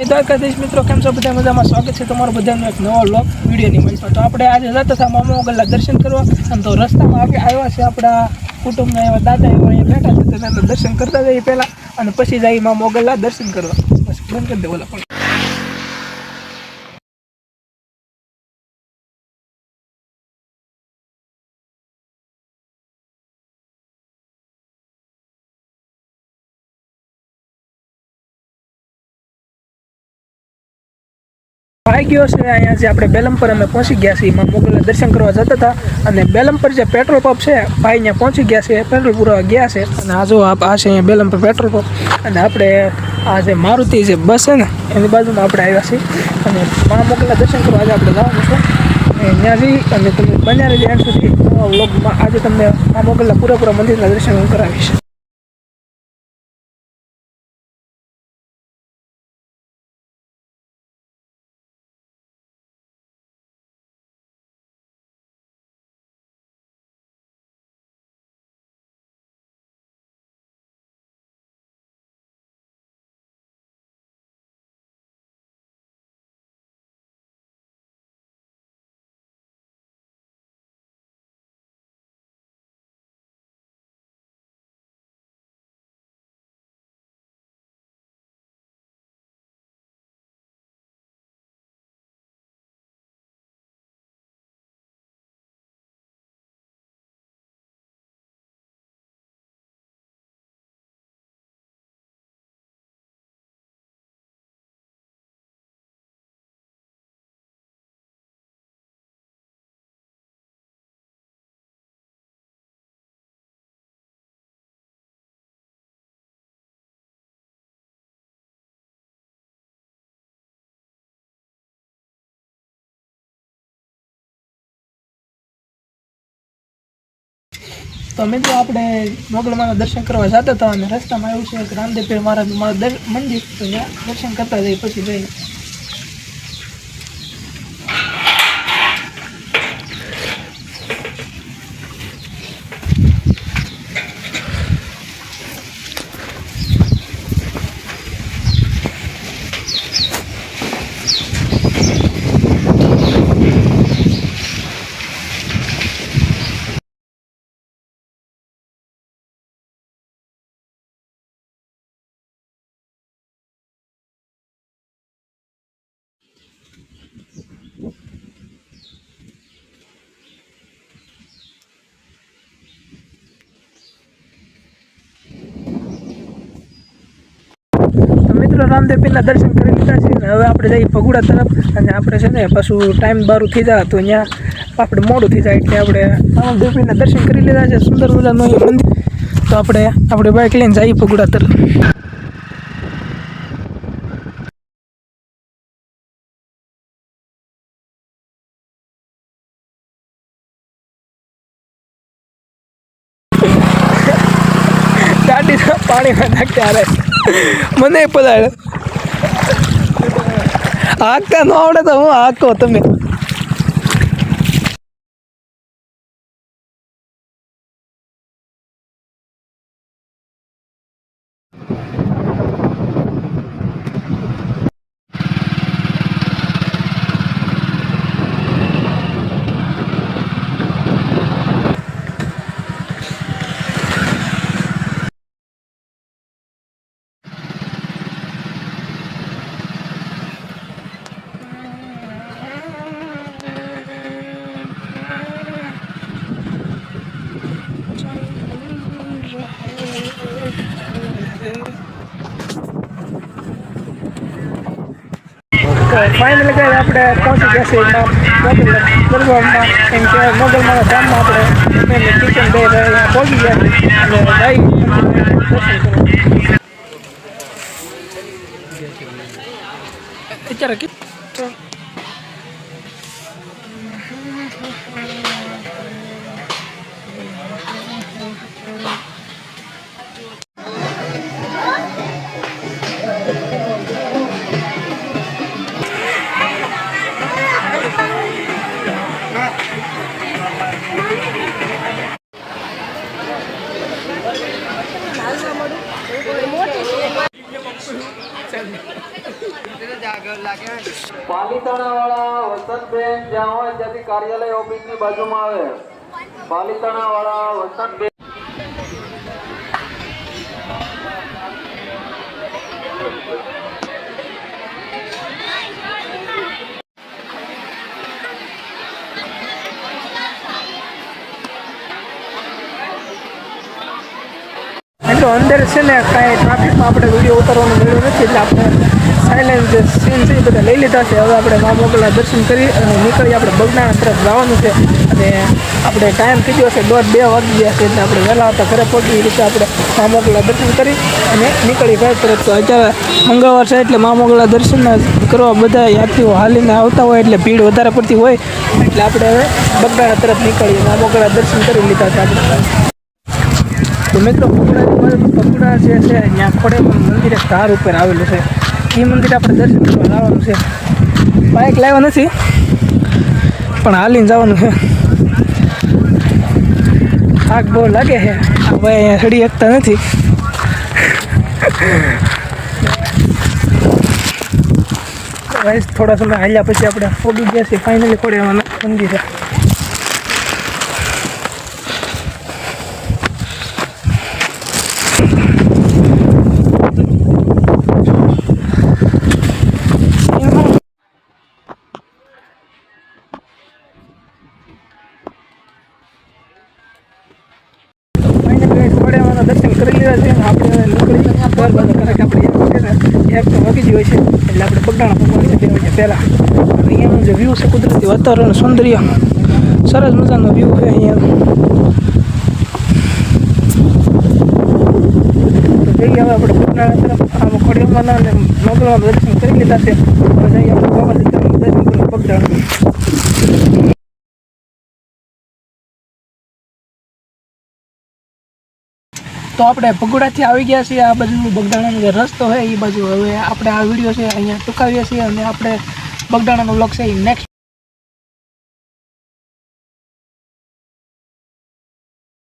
દ્વારકાધીશ મિત્રો, કેમ છો? બધા મજામાં? સ્વાગત છે તમારું બધાનો એક નવો વ્લોગ વિડીયોની મંચમાં. તો આપણે આજે જતા હતા મામા મોગલના દર્શન કરવા, અને તો રસ્તામાં આવ્યા છે આપણા કુટુંબના એવા દાદા એવા અહીંયા બેઠા છે. તેના દર્શન કરતા જઈએ પહેલાં, અને પછી જઈએ મામા મોગલના દર્શન કરવા. બસ બંધ કરી દે ઓલા પણ. આવી ગયો છે અહીંયા જે આપણે બેલમપર અમે પહોંચી ગયા છીએ. માં મોગલના દર્શન કરવા જતા હતા, અને બેલમપર જે પેટ્રોલ પંપ છે ભાઈ ત્યાં પહોંચી ગયા છે, પેટ્રોલ પૂરવા ગયા છે. અને આ જો આ છે અહીંયા બેલમપર પેટ્રોલ પંપ, અને આપણે આ જે મારુતિ જે બસ છે ને એની બાજુમાં આપણે આવ્યા છીએ. અને માં મોગલના દર્શન કરવા આજે આપણે જવાનું છે ત્યાં જઈ, અને તમે બન્યા રહેજો એન્ડ સુધી વ્લોગમાં. આજે તમને માં મોગલના પૂરેપૂરા મંદિરના દર્શન હું કરાવીશ. તો મિત્રો આપણે મોગલમાના દર્શન કરવા જતા હતા, અને રસ્તામાં એવું છે કે રામદેવ પીર મહારાજનું મંદિર, તો ત્યાં દર્શન કરતા જઈએ પછી જઈએ. મિત્રો રામદેવ પીરના દર્શન કરી લીધા છે, ને હવે આપણે જઈએ ભગુડા તરફ. અને આપણે છે ને પાછું ટાઈમ બારું થઈ જાય તો અહીંયા આપણે મોડું થઈ જાય, એટલે આપણે રામદેવ પીરના દર્શન કરી લીધા છે. સુંદર મજાનું મંદિર. તો આપણે બાઇક લઈને જઈએ ભગુડા તરફ. ગાડી પાણીમાં નાખતા રહે, મને પધારે હાંકતા ન આવડે તો હું હાંકો તમે. ફાઇનલી ગઈ આપણે પહોંચી ગયા છીએ મોગલ દરબારમાં, કેમ કે મોગલમાં ગામમાં આપણે કિચન બે પહોંચી ગયા અને દર્શન કરવા અત્યારે પાલીતાણા વાળા વસંતબેન જ્યાં હોય ત્યાંથી કાર્યાલય ઓફિસની બાજુમાં આવે. પાલીતાણા વાળા વસંતબેન મિત્રો અંદર છે ને કાંઈ ટ્રાફિકમાં આપણે વિડીયો ઉતારવાનું મળ્યું નથી એટલે આપણે સાયલેન્ટ જે સીન છે એ બધા લઈ લીધા છે. હવે આપણે મા મોગલના દર્શન કરી અને નીકળી આપણે બગદાણા તરફ જવાનું છે. અને આપણે ટાઈમ થઈ ગયો છે 1:30-2 વાગી ગયા છે એટલે આપણે વહેલા આવતા ઘરે પહોંચી એ રીતે આપણે મા મોગલના દર્શન કરી અને નીકળી ઘર તરફ. તો અત્યારે મંગળવાર છે એટલે મા મોગલના દર્શન કરવા બધા યાત્રીઓ હાલીને આવતા હોય એટલે ભીડ વધારે પડતી હોય એટલે આપણે હવે બગદાણા તરફ નીકળીએ. મા મોગલના દર્શન કરી લીધા છે આપણે. તો મિત્રો બગુડા જે છે ત્યાં ખોડેમાં મંદિર એક ધાર ઉપર આવેલું છે. એ મંદિર આપણે દર્શન કરવા લાવવાનું છે. બાઇક લાવ્યા નથી પણ હાલીને જવાનું છે. થાક બહુ લાગે છે. ભાઈ અહીંયા ચડી શકતા નથી. ભાઈ થોડા સમય હાલ્યા પછી આપણે પહોંચી ગયા છીએ ફાઇનલી ખોડેમાં મંદિરે. દર્શન કરી લીધા છે. આપણે નીકળી ઘર બાજુ કરે કે આપણે એક તો વાગી જ હોય છે એટલે આપણે બગદાણા પહોંચવાની 2 વાગ્યા પહેલાં. અહીંયાનું જે વ્યૂ છે કુદરતી વાતાવરણ સૌંદર્ય સરસ મજાનો વ્યૂ છે અહીંયા. તો જઈએ હવે આપણે બગદાણા તરફ. આમ ખોડિયામાં અને મોગલમાં દર્શન કરી લીધા છે. હવે જઈએ આપણે બાબાજી દર્શન કરવા બગદાણા. તો આપણે ભગોડાથી આવી ગયા છીએ. આ બાજુ બગદાણાનો જે રસ્તો છે એ બાજુ હવે આપણે આ વિડીયો છે અહીંયા ટૂંકાવીએ છીએ અને આપણે બગદાણાનો વ્લોગ છે એ નેક્સ્ટ